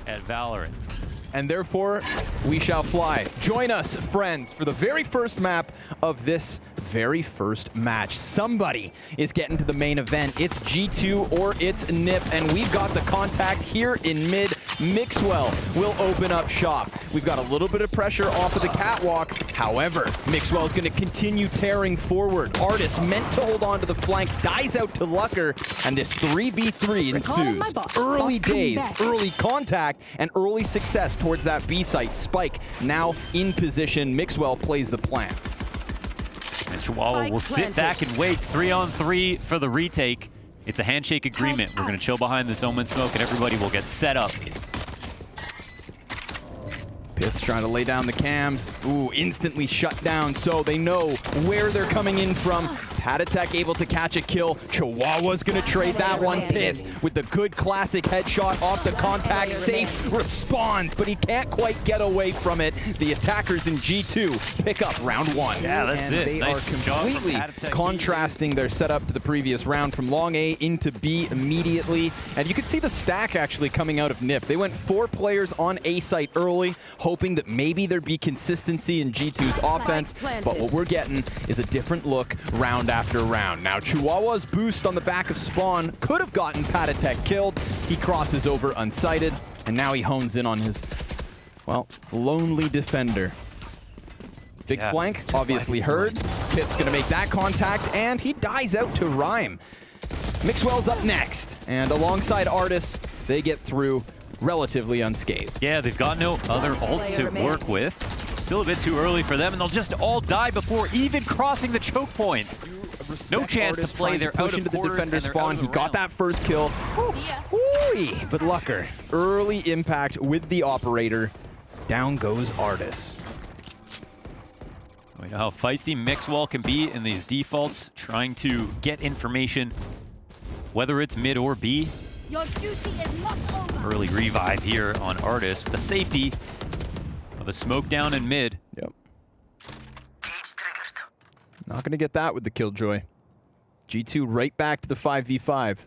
at Valorant. And therefore, we shall fly. Join us, friends, for the very first map of this very first match. Somebody is getting to the main event. It's G2 or it's NiP, and we've got the contact here in mid. Mixwell will open up shop. We've got a little bit of pressure off of the catwalk. However, Mixwell is going to continue tearing forward. Artist meant to hold on to the flank, dies out to Lucker, and this 3v3 ensues. Early days, early contact, and early success towards that B site. Spike now in position. Mixwell plays the plan. And Chihuahua will sit back and wait. 3-on-3 for the retake. It's a handshake agreement. We're going to chill behind this Omen smoke, and everybody will get set up. pyth's trying to lay down the cams. Ooh, instantly shut down, so they know where they're coming in from. pyth able to catch a kill. Chihuahua's gonna trade that one. Pyth with the good classic headshot off the contact. Safe responds, but he can't quite get away from it. The attackers in G2 pick up round one. Yeah, that's and it. They Nice are completely contrasting their setup to the previous round from long A into B immediately. And you can see the stack actually coming out of NiP. They went 4 players on A site early, hoping that maybe there'd be consistency in G2's offense. But what we're getting is a different look round after round. Now, Chihuahua's boost on the back of spawn could have gotten pyth killed. He crosses over unsighted, and now he hones in on his, well, lonely defender. Big flank, obviously heard. pyth's gonna make that contact, and he dies out to Rhyme. Mixwell's up next, and alongside Artis, they get through relatively unscathed. Yeah, they've got no other ults to work with. Still a bit too early for them, and they'll just all die before even crossing the choke points. No chance to play. They're out of the defender spawn. He got round. that first kill. Ooh, but Lucker, early impact with the operator. Down goes Artis. We know how feisty Mixwell can be in these defaults, trying to get information, whether it's mid or B. Your duty is not over. Early revive here on Artis with the safety of a smoke down in mid. Yep. Not going to get that with the Killjoy. G2 right back to the 5v5.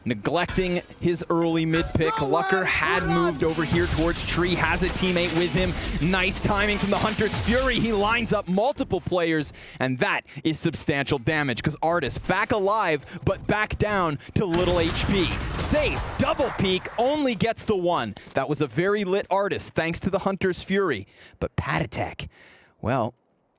Neglecting his early mid pick. Lucker had moved over here towards Tree, has a teammate with him. Nice timing from the Hunter's Fury. He lines up multiple players, and that is substantial damage because Artis back alive, but back down to little HP. Safe, double peek, only gets the one. That was a very lit Artis thanks to the Hunter's Fury. But pyth, well,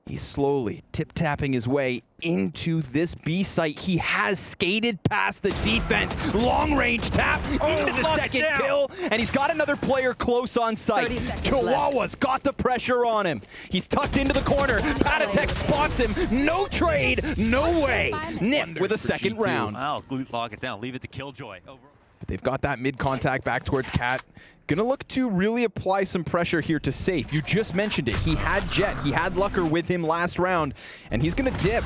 he's slowly tip-tapping his way into this B site. He has skated past the defense. Long-range tap into the second kill, and he's got another player close on site. Chihuahua's got the pressure on him. He's tucked into the corner. pyth spots him. No trade, no way. NiP with a second round. Wow, lock it down. Leave it to Killjoy. But they've got that mid-contact back towards Cat. Gonna look to really apply some pressure here to Safe. You just mentioned it. He had Jet. He had Lucker with him last round, and he's gonna dip.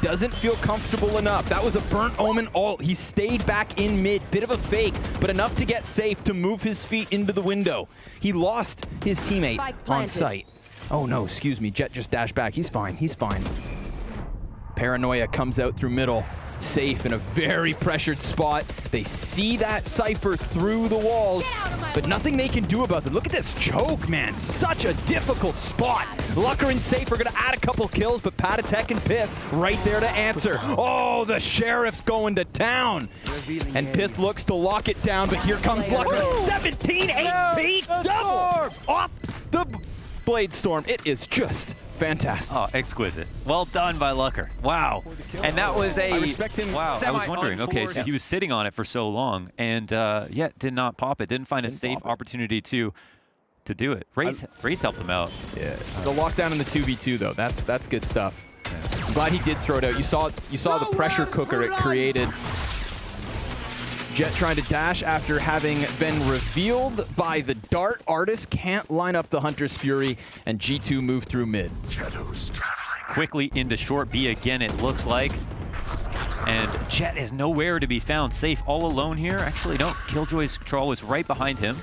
Doesn't feel comfortable enough. That was a burnt Omen ult. He stayed back in mid. Bit of a fake, but enough to get Safe to move his feet into the window. He lost his teammate on site. Oh no, excuse me. Jet just dashed back. He's fine. He's fine. Paranoia comes out through middle. Safe in a very pressured spot. They see that Cypher through the walls, but nothing they can do about it. Look at this choke, man. Such a difficult spot. Lucker and Safe are going to add a couple kills, but pyth and pyth right there to answer. Oh, the Sheriff's going to town. And pyth looks to lock it down, but here comes Lucker. 17 HP double off the Blade Storm. It is just fantastic. Oh, exquisite. Well done by Lucker. Wow. And that was a... I respect him. Wow. I was wondering, okay, so he was sitting on it for so long, and yeah, did not pop it. Didn't find a safe opportunity to do it. Race helped him out. Yeah. The lockdown in the 2v2, though, that's good stuff. Yeah. I'm glad he did throw it out. You saw the pressure cooker it created. Jet trying to dash after having been revealed by the dart. Artis can't line up the Hunter's Fury, and G2 move through mid. Shadows traveling. Quickly into short B again, it looks like. And Jet is nowhere to be found. Safe all alone here. Actually, no. Killjoy's troll is right behind him.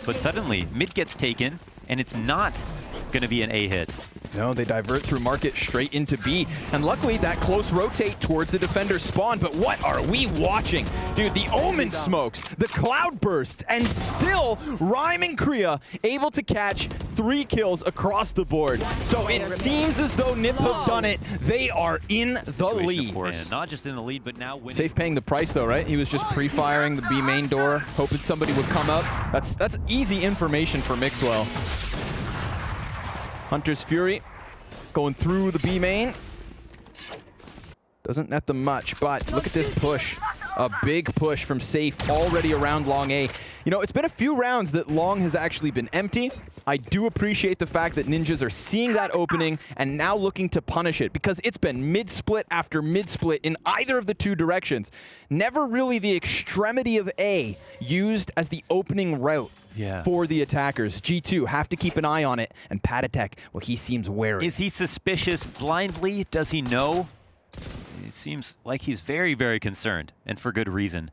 But suddenly, mid gets taken, and it's not going to be an A hit. No, they divert through market straight into B. And luckily, that close rotate towards the defender's spawn. But what are we watching? Dude, the Omen smokes, the cloud bursts, and still Rhyme and Kriya able to catch 3 kills across the board. So it seems as though NiP have done it. They are in the lead. And not just in the lead, but now winning. Safe paying the price though, right? He was just pre-firing the B main door, hoping somebody would come up. That's easy information for Mixwell. Hunter's Fury going through the B main. Doesn't net them much, but look at this push. A big push from Safe already around Long A. You know, it's been a few rounds that Long has actually been empty. I do appreciate the fact that Ninjas are seeing that opening and now looking to punish it, because it's been mid-split after mid-split in either of the 2 directions. Never really the extremity of A used as the opening route. For the attackers. G2 have to keep an eye on it, and pyth, well, he seems wary. Is he suspicious blindly? Does he know? It seems like he's very, very concerned, and for good reason.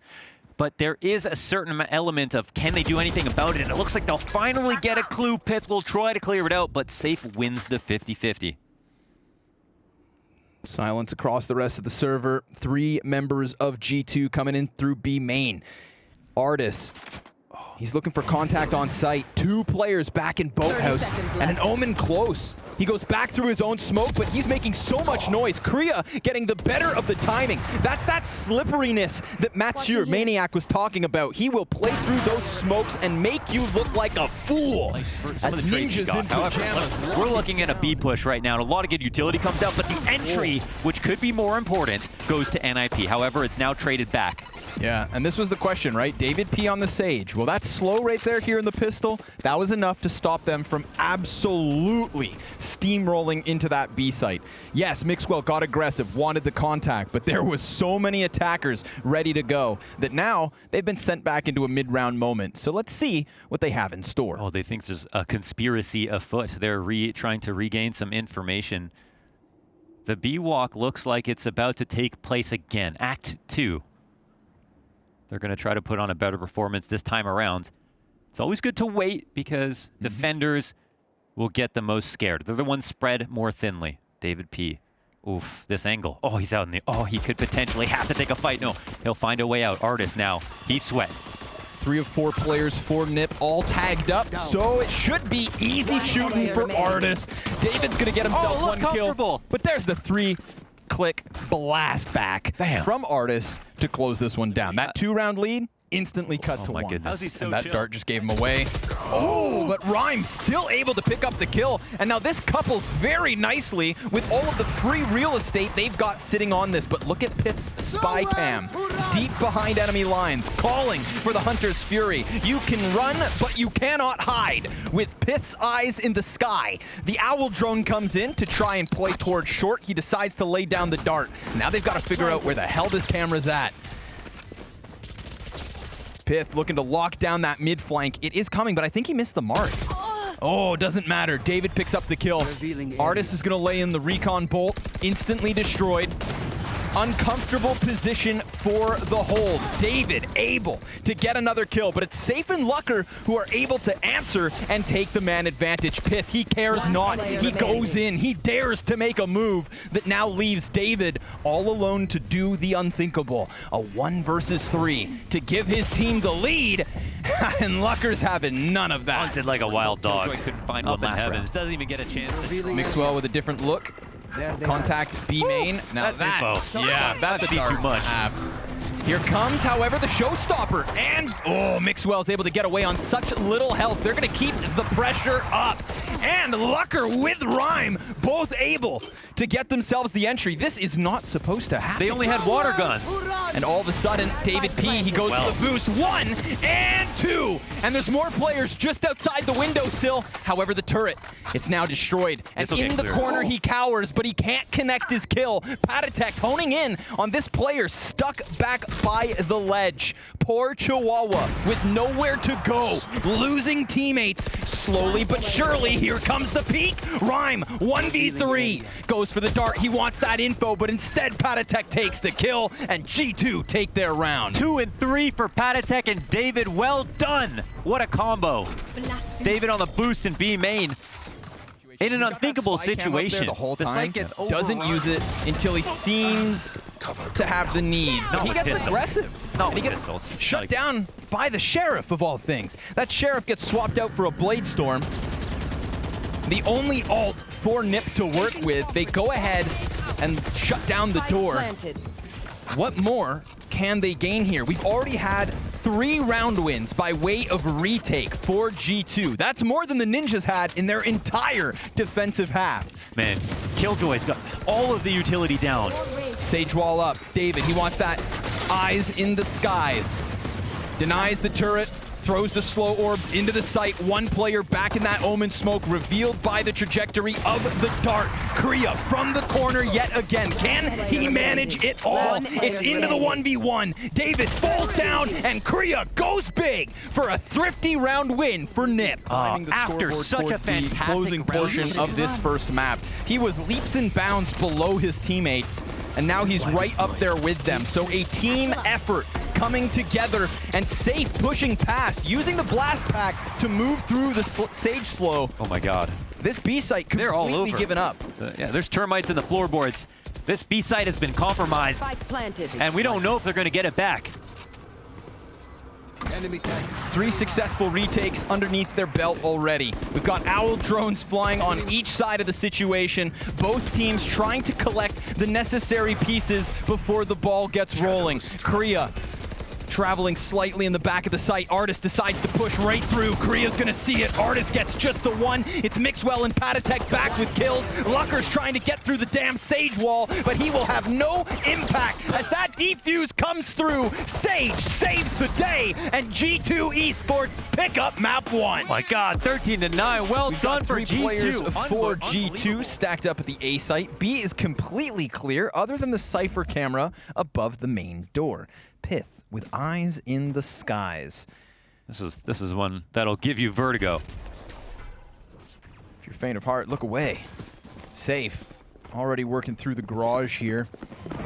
But there is a certain element of, can they do anything about it? And it looks like they'll finally get a clue. pyth will try to clear it out, but Safe wins the 50-50. Silence across the rest of the server. 3 members of G2 coming in through B main. Artis. He's looking for contact on site. 2 players back in Boathouse, and an Omen close. He goes back through his own smoke, but he's making so much noise. Kriya getting the better of the timing. That's that slipperiness that Mathieu Maniac was talking about. He will play through those smokes and make you look like a fool. As Ninjas in pajamas. We're looking at a B push right now, and a lot of good utility comes out, but the entry, which could be more important, goes to NIP. However, it's now traded back. Yeah, and this was the question, right? David P on the Sage. Well, that's slow right there here in the pistol. That was enough to stop them from absolutely steamrolling into that B site. Yes, Mixwell got aggressive, wanted the contact, but there was so many attackers ready to go that now they've been sent back into a mid-round moment. So let's see what they have in store. Oh, they think there's a conspiracy afoot. They're trying to regain some information. The B walk looks like it's about to take place again. Act 2. They're going to try to put on a better performance this time around. It's always good to wait because defenders will get the most scared. They're the ones spread more thinly. David P. Oof, this angle. Oh, he's out in the... Oh, he could potentially have to take a fight. No, he'll find a way out. Artis now. He's sweat. 3 of 4 players for NiP all tagged up, so it should be easy shooting for Artis. David's going to get himself 1 kill. But there's the 3-click blast back from Artis to close this one down. That 2-round lead instantly cut to 1. Goodness. And that dart just gave him away. Oh, but Rhyme still able to pick up the kill. And now this couples very nicely with all of the free real estate they've got sitting on this. But look at pyth's spy cam. Deep behind enemy lines, calling for the Hunter's Fury. You can run, but you cannot hide. With pyth's eyes in the sky, the Owl drone comes in to try and play towards short. He decides to lay down the dart. Now they've got to figure out where the hell this camera's at. pyth looking to lock down that mid flank. It is coming, but I think he missed the mark. Oh, doesn't matter. David picks up the kill. Artis is going to lay in the recon bolt. Instantly destroyed. Uncomfortable position for the hold. David able to get another kill, but it's Safe and Lucker who are able to answer and take the man advantage. pyth, he cares not. He goes in. He dares to make a move that now leaves David all alone to do the unthinkable. A 1 versus 3 to give his team the lead, and Lucker's having none of that. Hunted like a wild dog. Couldn't find one in heavens. Doesn't even get a chance to... Mixwell with a different look. Contact B main. Now that's too much. Here comes, however, the showstopper. And, oh, Mixwell's able to get away on such little health. They're going to keep the pressure up. And Lucker with Rhyme, both able to get themselves the entry. This is not supposed to happen. They only had water guns. And all of a sudden, David P, he goes for the boost. 1 and 2. And there's more players just outside the windowsill. However, the turret, it's now destroyed. And in the corner, he cowers, but he can't connect his kill. pyth honing in on this player stuck back by the ledge. Poor Chihuahua with nowhere to go. Losing teammates slowly but surely. Here comes the peak. Rhyme, 1v3. Goes for the dart. He wants that info, but instead pyth takes the kill, and G2 take their round. 2 and 3 for pyth and David. Well done. What a combo. David on the boost in B main. In an He's got that unthinkable spy cam up there situation. the whole The time, site gets doesn't overrun. use it until he seems to have the need. But Not he with gets pistols. aggressive. Not And he with gets pistols. shut Like- down by the sheriff of all things. That sheriff gets swapped out for a blade storm. The only ult for Nip to work with, they go ahead and shut down the door. What more can they gain here? We've already had 3 round wins by way of retake for G2. That's more than the Ninjas had in their entire defensive half. Man, Killjoy's got all of the utility down. Sage wall up. David, he wants that eyes in the skies. Denies the turret, throws the slow orbs into the site. One player back in that Omen smoke, revealed by the trajectory of the dart. Kriya from the corner yet again. Can he manage it all? It's into the 1v1. David falls down, and Kriya goes big for a thrifty round win for Nip. Climbing the after scoreboard such a towards the fantastic closing round. portion of this first map. He was leaps and bounds below his teammates, and now he's right up there with them. So a team effort coming together, and Safe pushing past, using the blast pack to move through the Sage slow. Oh my god. This B site They're all completely over. given up. Yeah, there's termites in the floorboards. This B site has been compromised, and we don't know if they're going to get it back. 3 successful retakes underneath their belt already. We've got owl drones flying on each side of the situation. Both teams trying to collect the necessary pieces before the ball gets rolling. Kriya traveling slightly in the back of the site. Artis decides to push right through. Kriya's gonna see it. Artis gets just the one. It's Mixwell and Pyth back with kills. Lucker's trying to get through the damn Sage wall, but he will have no impact as that defuse comes through. Sage saves the day, and G2 Esports pick up map 1. My god, 13-9. Well We've done got for 3 G2. players for G2 Unbelievable. stacked up at the A site. B is completely clear other than the Cypher camera above the main door. Pyth with eyes in the skies. This is one that'll give you vertigo. If you're faint of heart, look away. Safe. Already working through the garage here.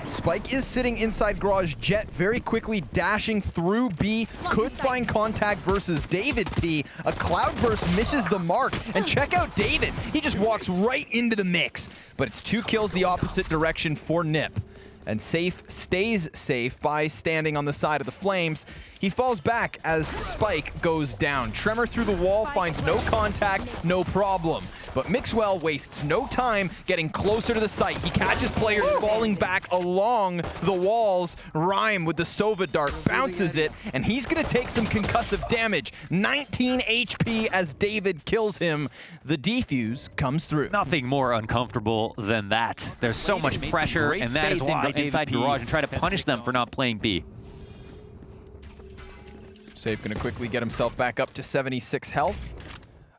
Spike is sitting inside garage. Jet very quickly dashing through B. Could find contact versus David P. A cloudburst misses the mark. And check out David. He just walks right into the mix. But it's 2 kills the opposite direction for Nip. And Safe stays safe by standing on the side of the flames. He falls back as Spike goes down. Tremor through the wall finds no contact, no problem. But Mixwell wastes no time getting closer to the site. He catches players falling back along the walls. Rhyme with the Sova dart bounces it, and he's gonna take some concussive damage. 19 HP as David kills him. The defuse comes through. Nothing more uncomfortable than that. There's so much pressure, and that is why inside Garage and try to punish them for not playing B. Safe gonna quickly get himself back up to 76 health.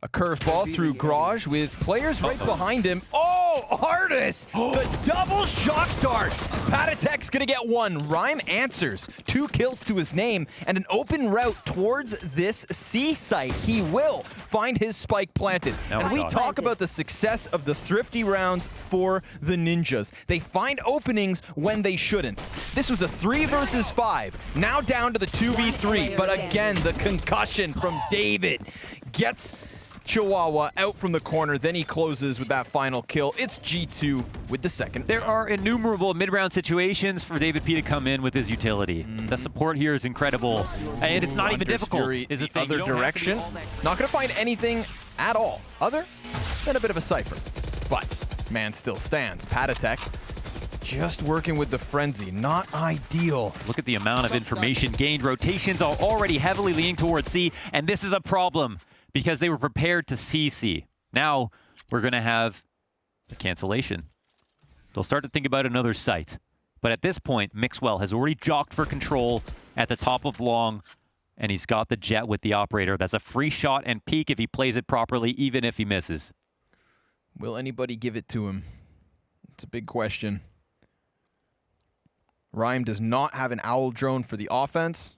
A curveball through Garage with players right behind him. Oh, Artis! The double shock dart! Pyth's gonna get 1. Rhyme answers. 2 kills to his name and an open route towards this C site. He will find his spike planted. Oh and my we God. talk about the success of the thrifty rounds for the Ninjas. They find openings when they shouldn't. This was a 3 versus 5. Now down to the 2v3. But again, the concussion from David gets Chihuahua out from the corner, then he closes with that final kill. It's G2 with the second. There are innumerable mid-round situations for David P to come in with his utility. The support here is incredible, and it's not even Wonders difficult. Fury Is the the thing. other You don't have to direction. do all that. Not gonna find anything at all, other than a bit of a cipher. But man still stands. Pyth just working with the frenzy. Not ideal. Look at the amount of information gained. Rotations are already heavily leaning towards C, and this is a problem because they were prepared to CC. Now we're going to have a cancellation. They'll start to think about another site. But at this point, Mixwell has already jocked for control at the top of long, and he's got the jet with the operator. That's a free shot and peek if he plays it properly, even if he misses. Will anybody give it to him? It's a big question. Rhyme does not have an owl drone for the offense.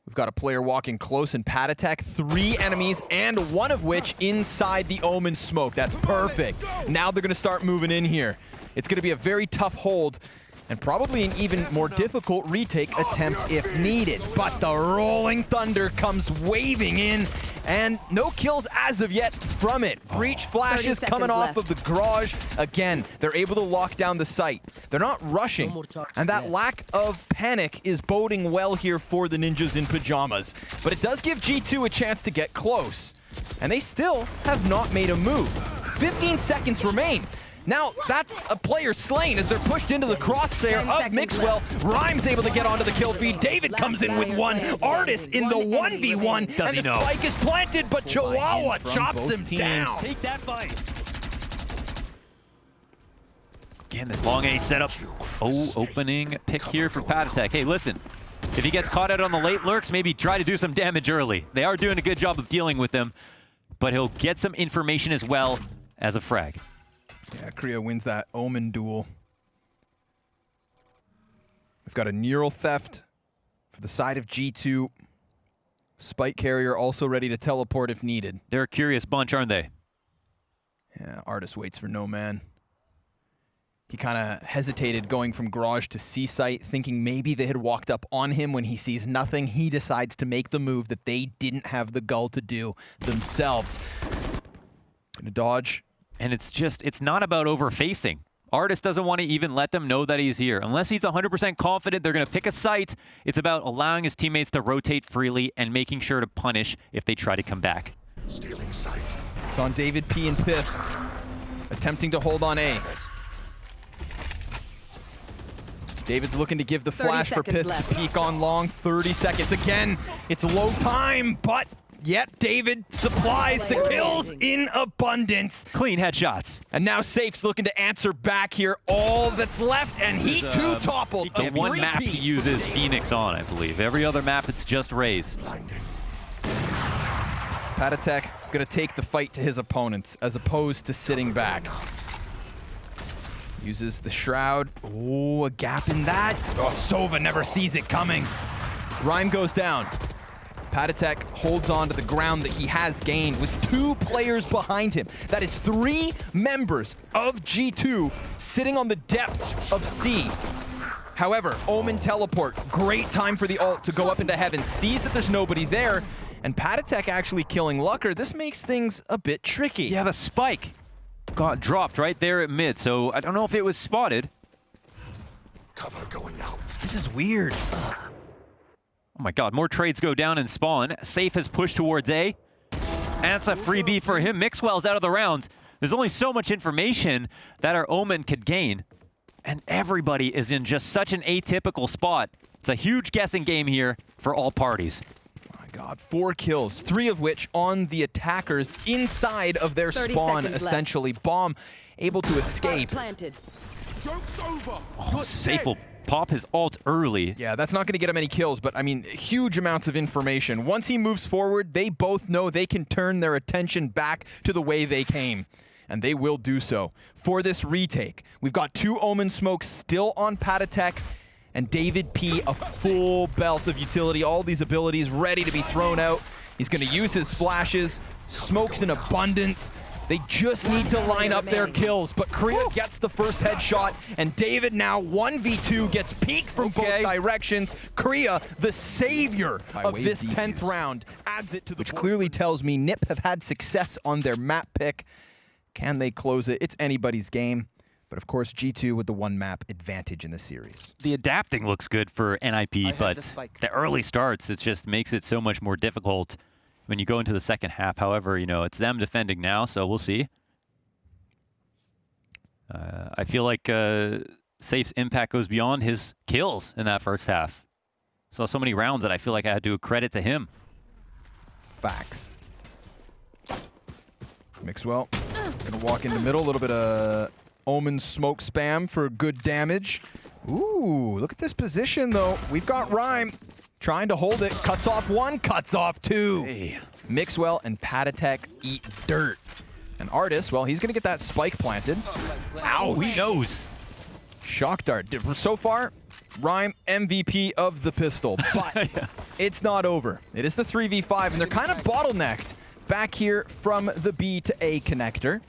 We've got a player walking close in pad attack. 3 enemies, and one of which inside the Omen smoke. That's perfect. Now they're going to start moving in here. It's going to be a very tough hold, and probably an even more difficult retake attempt if needed. But the Rolling Thunder comes waving in, and no kills as of yet from it. Breach flashes coming off of the garage. Again, they're able to lock down the site. They're not rushing, and that lack of panic is boding well here for the Ninjas in Pajamas. But it does give G2 a chance to get close, and they still have not made a move. 15 seconds remain. Now, that's a player slain as they're pushed into the crosshair of Mixwell. Rhyme's able to get onto the kill feed. David comes in with one. Artist in the 1v1, and the spike is planted, but Chihuahua chops him down. Take that fight. Again, this long A setup. Oh, opening pick here for pyth. Hey, listen. If he gets caught out on the late lurks, maybe try to do some damage early. They are doing a good job of dealing with them, but he'll get some information as well as a frag. Yeah, Korea wins that Omen duel. We've got a neural theft for the side of G2. Spike carrier also ready to teleport if needed. They're a curious bunch, aren't they? Yeah, Artist waits for no man. He kind of hesitated going from garage to C site, thinking maybe they had walked up on him. When he sees nothing, he decides to make the move that they didn't have the gall to do themselves. Gonna dodge. And it's not about overfacing. Artist doesn't want to even let them know that he's here. Unless he's 100% confident they're going to pick a site, it's about allowing his teammates to rotate freely and making sure to punish if they try to come back. Stealing sight. It's on David P and pyth, attempting to hold on A. David's looking to give the flash for pyth to peek on long. 30 seconds again. It's low time, but yet David supplies the kills in abundance. Clean headshots. And now Safe's looking to answer back here. All that's left, and he too toppled. The one map he uses Phoenix on, I believe. Every other map, it's just Raze. pyth gonna take the fight to his opponents as opposed to sitting back. Uses the shroud. Oh, a gap in that. Oh, Sova never sees it coming. Rhyme goes down. pyth holds on to the ground that he has gained with 2 players behind him. That is 3 members of G2 sitting on the depths of C. However, Omen teleport, great time for the ult to go up into heaven, sees that there's nobody there, and pyth actually killing Lucker. This makes things a bit tricky. Yeah, the spike got dropped right there at mid, so I don't know if it was spotted. Cover going out. This is weird. Oh my god, more trades go down and spawn. Safe has pushed towards A. And it's a freebie for him. Mixwell's out of the round. There's only so much information that our Omen could gain. And everybody is in just such an atypical spot. It's a huge guessing game here for all parties. My god, 4 kills, 3 of which on the attackers inside of their spawn, essentially. Bomb able to escape. Joke's over. Oh, Safe will pop his ult early. Yeah, that's not going to get him any kills, but I mean, huge amounts of information. Once he moves forward, they both know they can turn their attention back to the way they came. And they will do so for this retake. We've got 2 Omen smokes still on pyth, and David P, a full belt of utility. All these abilities ready to be thrown out. He's going to use his flashes, smokes in abundance. They just need to line up their kills, but Korea gets the first headshot, and David now 1v2 gets peeked from both directions. Korea, the savior of this 10th round, adds it to the which clearly tells me NiP have had success on their map pick. Can they close it? It's anybody's game. But of course, G2 with the 1 map advantage in the series. The adapting looks good for NIP, but the early starts, it just makes it so much more difficult when you go into the second half. However, you know, it's them defending now, so we'll see. I feel like Safe's impact goes beyond his kills in that first half. Saw so many rounds that I feel like I had to do a credit to him. Facts. Mixwell gonna walk in the middle, a little bit of Omen smoke spam for good damage. Ooh, look at this position though. We've got Rhyme trying to hold it. Cuts off 1, cuts off 2. Hey. Mixwell and pyth eat dirt. And Artist, well, he's gonna get that spike planted. Ow, he knows. Shock dart. So far, Rhyme MVP of the pistol, but it's not over. It is the 3v5, and they're kind of bottlenecked back here from the B to A connector.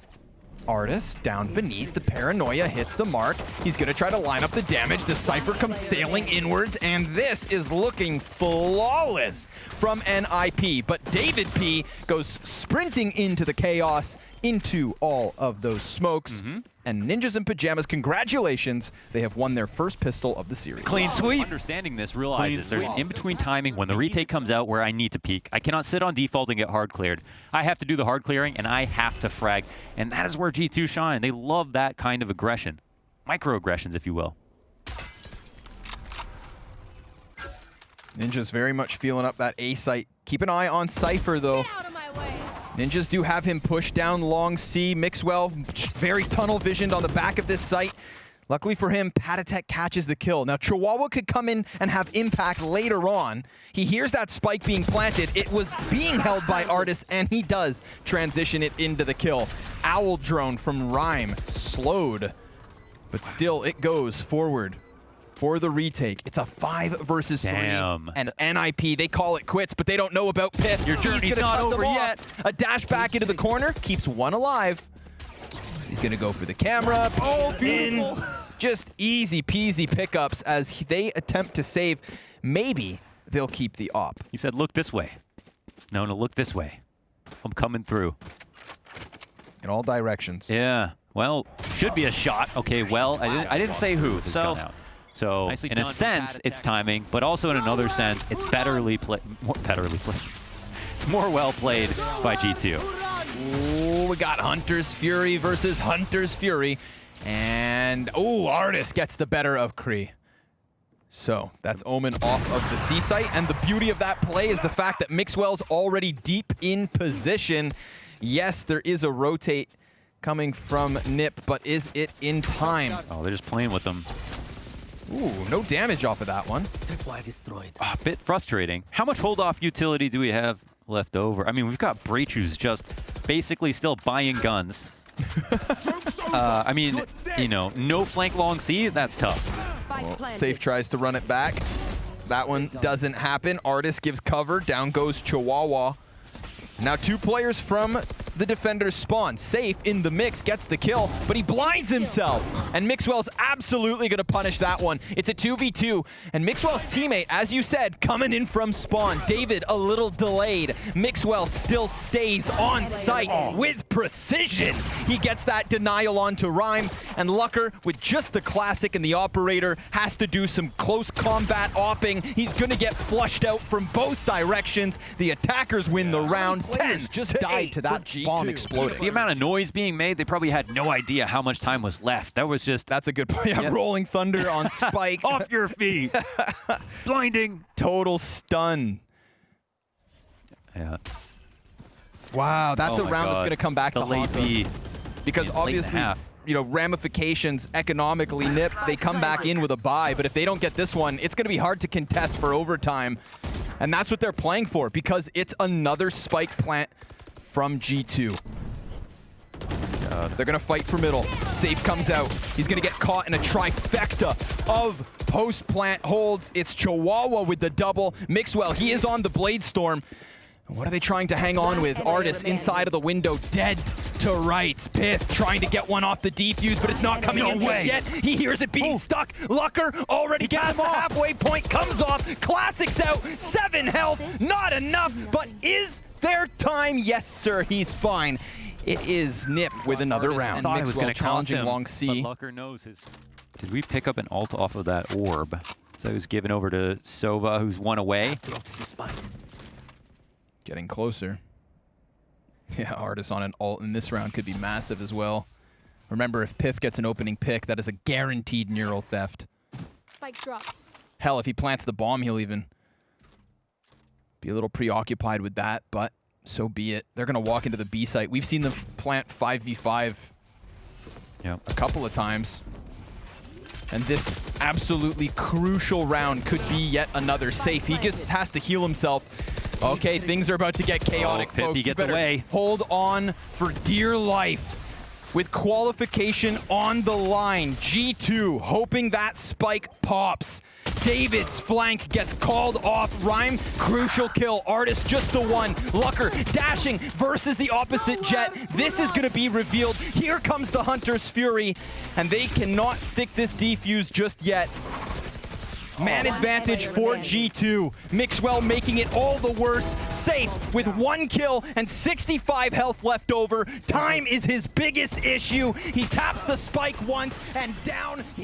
Artist down beneath. The paranoia hits the mark. He's going to try to line up the damage. The Cypher comes sailing inwards, and this is looking flawless from NIP. But David P goes sprinting into the chaos, into all of those smokes. And Ninjas in Pajamas, congratulations. They have won their first pistol of the series. Clean sweep. Understanding this realizes there's an in-between timing when the retake comes out where I need to peek. I cannot sit on default and get hard cleared. I have to do the hard clearing, and I have to frag. And that is where G2 shine. They love that kind of aggression. Microaggressions, if you will. Ninja's very much feeling up that A site. Keep an eye on Cypher, though. Get out of my way. Ninjas do have him pushed down long C. Mixwell, very tunnel visioned on the back of this site. Luckily for him, Patatek catches the kill. Now, Chihuahua could come in and have impact later on. He hears that spike being planted. It was being held by Artist, and he does transition it into the kill. Owl drone from Rhyme, slowed, but still it goes forward for the retake. It's a 5 versus 3. Damn. And NIP, they call it quits, but they don't know about pyth. Your journey's He's gonna not cut them over off. yet. A dash back into the corner, keeps one alive. He's gonna go for the camera. In. Just easy peasy pickups as they attempt to save. Maybe they'll keep the op. He said, look this way. No, look this way. I'm coming through. In all directions. Yeah. Well, should be a shot. Okay, well, I didn't say who. So in a sense, it's timing, but also in another sense, it's betterly played. It's more well played by G2. Ooh, we got Hunter's Fury versus Hunter's Fury. And, oh, Artist gets the better of Kree. So that's Omen off of the C site. And the beauty of that play is the fact that Mixwell's already deep in position. Yes, there is a rotate coming from Nip, but is it in time? Oh, they're just playing with them. Ooh, no damage off of that one. A bit frustrating. How much hold-off utility do we have left over? I mean, we've got Breachu's just basically still buying guns. I mean, you know, no flank long C, that's tough. Well, Safe tries to run it back. That one doesn't happen. Artist gives cover. Down goes Chihuahua. Now 2 players from the defenders spawn. Safe in the mix gets the kill, but he blinds himself. And Mixwell's absolutely going to punish that one. It's a 2v2, and Mixwell's teammate, as you said, coming in from spawn. David a little delayed. Mixwell still stays on site with precision. He gets that denial onto Rhyme, and Lucker, with just the classic and the operator, has to do some close combat opping. He's going to get flushed out from both directions. The attackers win the round. 10 just died to that bomb exploding. The amount of noise being made, they probably had no idea how much time was left. That was just... That's a good point. Yeah, Rolling Thunder on Spike. Off your feet. Blinding. Total stun. Yeah. Wow, that's a my round God. that's going to come back The to late haunt B. them. Because Late obviously, half. you know, ramifications economically, Nip, they come back in with a bye, but if they don't get this one, it's going to be hard to contest for overtime. And that's what they're playing for, because it's another spike plant from G2. They're going to fight for middle. Safe comes out. He's going to get caught in a trifecta of post-plant holds. It's Chihuahua with the double. Mixwell, he is on the Blade Storm. What are they trying to hang on with? Artist inside of the window, dead to rights. pyth trying to get one off the defuse, but it's not coming in just yet. He hears it being stuck. Lucker already past the halfway point, comes off. Classics out, 7 health, not enough, but is there time? Yes, sir, he's fine. It is Nip with another round. I was going to challenging him, long C. But Lucker knows his... Did we pick up an ult off of that orb? So it was given over to Sova, who's 1 away. Getting closer. Yeah, Artist on an ult in this round could be massive as well. Remember, if pyth gets an opening pick, that is a guaranteed neural theft. Spike drop. Hell, if he plants the bomb, he'll even be a little preoccupied with that, but so be it. They're going to walk into the B site. We've seen them plant 5v5 a couple of times. And this absolutely crucial round could be yet another safe. He just has to heal himself. Okay, things are about to get chaotic, folks. He gets you better away. Hold on for dear life. with qualification on the line. G2 hoping that spike pops. David's flank gets called off. Rhyme, crucial kill. Artist just the one. Lucker dashing versus the opposite Jet. This is going to be revealed. Here comes the Hunter's Fury, and they cannot stick this defuse just yet. Man advantage for G2. Mixwell making it all the worse. Safe with 1 kill and 65 health left over. Time is his biggest issue. He taps the spike once and down he